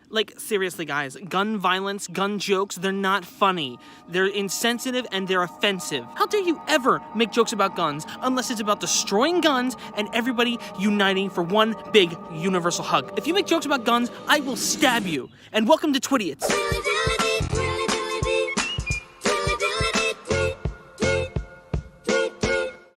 Like, seriously, guys, gun violence, gun jokes, they're not funny. They're insensitive and they're offensive. How dare you ever make jokes about guns unless it's about destroying guns and everybody uniting for one big universal hug. If you make jokes about guns, I will stab you. And welcome to Twidiots.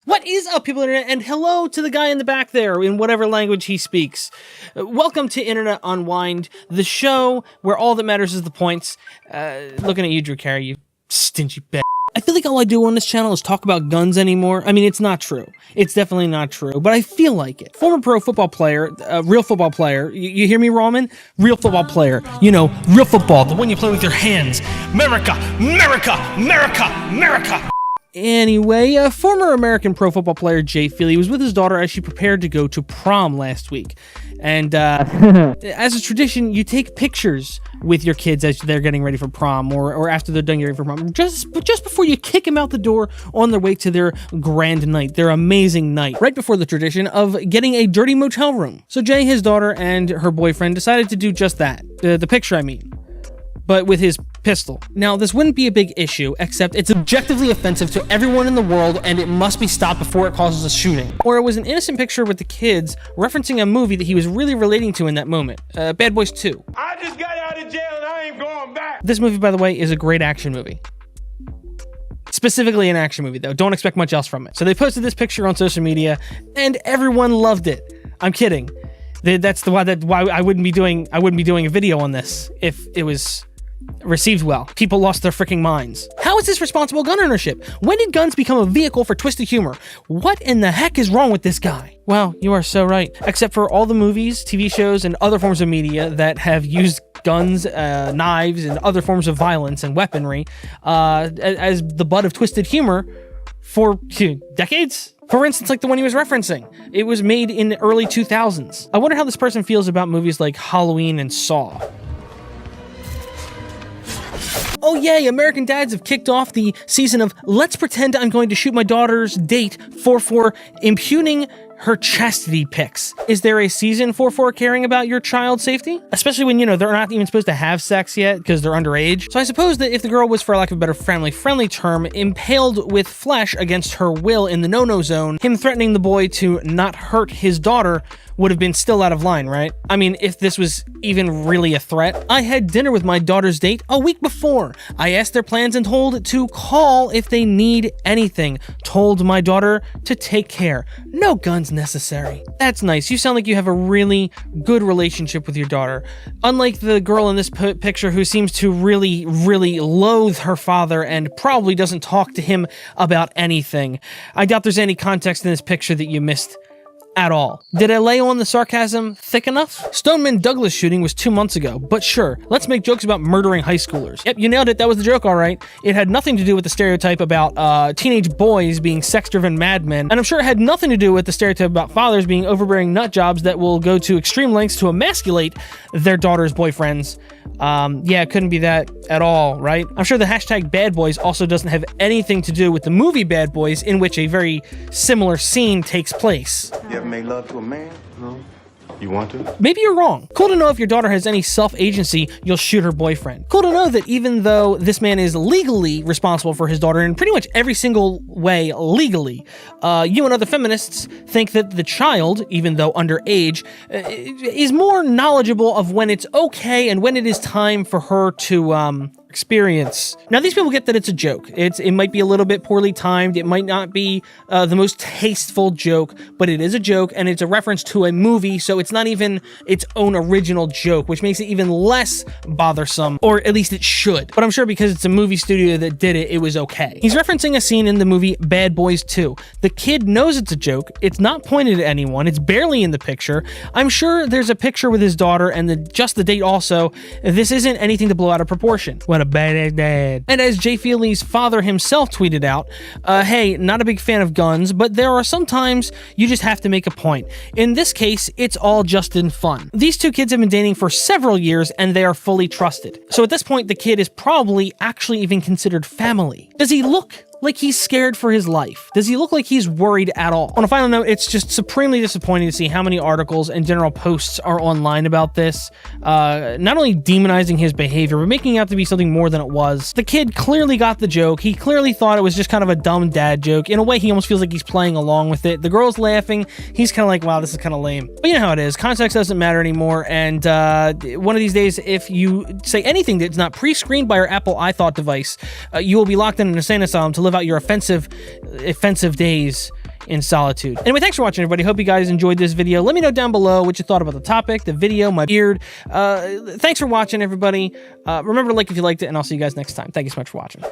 What is up, people of the internet, and hello to the guy in the back there in whatever language he speaks. Welcome to Internet Unwind, the show where all that matters is the points. Looking at you, Drew Carey, you stingy bitch. I feel like all I do on this channel is talk about guns anymore. I mean, it's not true. It's definitely not true, but I feel like it. Former pro football player, real football player, you hear me, Roman? Real football player. You know, real football, the one you play with your hands. America, America, America, America. Anyway, former American pro football player Jay Feely was with his daughter as she prepared to go to prom last week. And as a tradition, you take pictures with your kids as they're getting ready for prom or after they're done getting ready for prom. Just before you kick them out the door on their way to their grand night, their amazing night. Right before the tradition of getting a dirty motel room. So Jay, his daughter, and her boyfriend decided to do just that. The picture, I mean. But with his pistol. Now, this wouldn't be a big issue, except it's objectively offensive to everyone in the world, and it must be stopped before it causes a shooting. Or it was an innocent picture with the kids referencing a movie that he was really relating to in that moment. Bad Boys 2. I just got out of jail and I ain't going back. This movie, by the way, is a great action movie. Specifically an action movie, though. Don't expect much else from it. So they posted this picture on social media, and everyone loved it. I'm kidding. That's why I wouldn't be doing a video on this if it was received well. People lost their freaking minds. How is this responsible gun ownership? When did guns become a vehicle for twisted humor? What in the heck is wrong with this guy? Well, you are so right. Except for all the movies, TV shows, and other forms of media that have used guns, knives, and other forms of violence and weaponry as the butt of twisted humor for decades? For instance, like the one he was referencing. It was made in the early 2000s. I wonder how this person feels about movies like Halloween and Saw. Oh yay, American dads have kicked off the season of Let's Pretend I'm Going to Shoot My Daughter's Date for impugning her chastity pics. Is there a season for caring about your child's safety? Especially when, they're not even supposed to have sex yet because they're underage. So I suppose that if the girl was, for lack of a better family-friendly term, impaled with flesh against her will in the no-no zone, him threatening the boy to not hurt his daughter would have been still out of line, right? I mean, if this was even really a threat. I had dinner with my daughter's date a week before. I asked their plans and told to call if they need anything. Told my daughter to take care. No guns necessary. That's nice. You sound like you have a really good relationship with your daughter. Unlike the girl in this picture who seems to really, really loathe her father and probably doesn't talk to him about anything. I doubt there's any context in this picture that you missed at all. Did I lay on the sarcasm thick enough? Stoneman Douglas shooting was 2 months ago, but sure, let's make jokes about murdering high schoolers. Yep, you nailed it, that was the joke, alright. It had nothing to do with the stereotype about teenage boys being sex-driven madmen, and I'm sure it had nothing to do with the stereotype about fathers being overbearing nutjobs that will go to extreme lengths to emasculate their daughter's boyfriends. Yeah, it couldn't be that at all, right? I'm sure the hashtag Bad Boys also doesn't have anything to do with the movie Bad Boys, in which a very similar scene takes place. You ever made love to a man? No. You want to? Maybe you're wrong. Cool to know if your daughter has any self-agency, you'll shoot her boyfriend. Cool to know that even though this man is legally responsible for his daughter in pretty much every single way legally, you and other feminists think that the child, even though underage, is more knowledgeable of when it's okay and when it is time for her to experience. Now, these people get that it's a joke. It might be a little bit poorly timed. It might not be the most tasteful joke, but it is a joke, and it's a reference to a movie, so it's not even its own original joke, which makes it even less bothersome, or at least it should. But I'm sure because it's a movie studio that did it, it was okay. He's referencing a scene in the movie Bad Boys 2. The kid knows it's a joke. It's not pointed at anyone. It's barely in the picture. I'm sure there's a picture with his daughter and just the date also. This isn't anything to blow out of proportion. What a badass dad. And as Jay Feely's father himself tweeted out, hey, not a big fan of guns, but there are some times you just have to make a point. In this case, it's all just in fun. These two kids have been dating for several years and they are fully trusted. So at this point, the kid is probably actually even considered family. Does he look like he's scared for his life? Does he look like he's worried at all? On a final note, it's just supremely disappointing to see how many articles and general posts are online about this, not only demonizing his behavior, but making it out to be something more than it was. The kid clearly got the joke. He clearly thought it was just kind of a dumb dad joke. In a way, he almost feels like he's playing along with it. The girl's laughing. He's kind of like, wow, this is kind of lame. But you know how it is. Context doesn't matter anymore. And one of these days, if you say anything that's not pre-screened by your Apple iThought device, you will be locked in an insane asylum to live out your offensive days in solitude. Anyway, thanks for watching, everybody. Hope you guys enjoyed this video. Let me know down below what you thought about the topic, the video, my beard. Thanks for watching, everybody. Remember to like if you liked it, and I'll see you guys next time. Thank you so much for watching.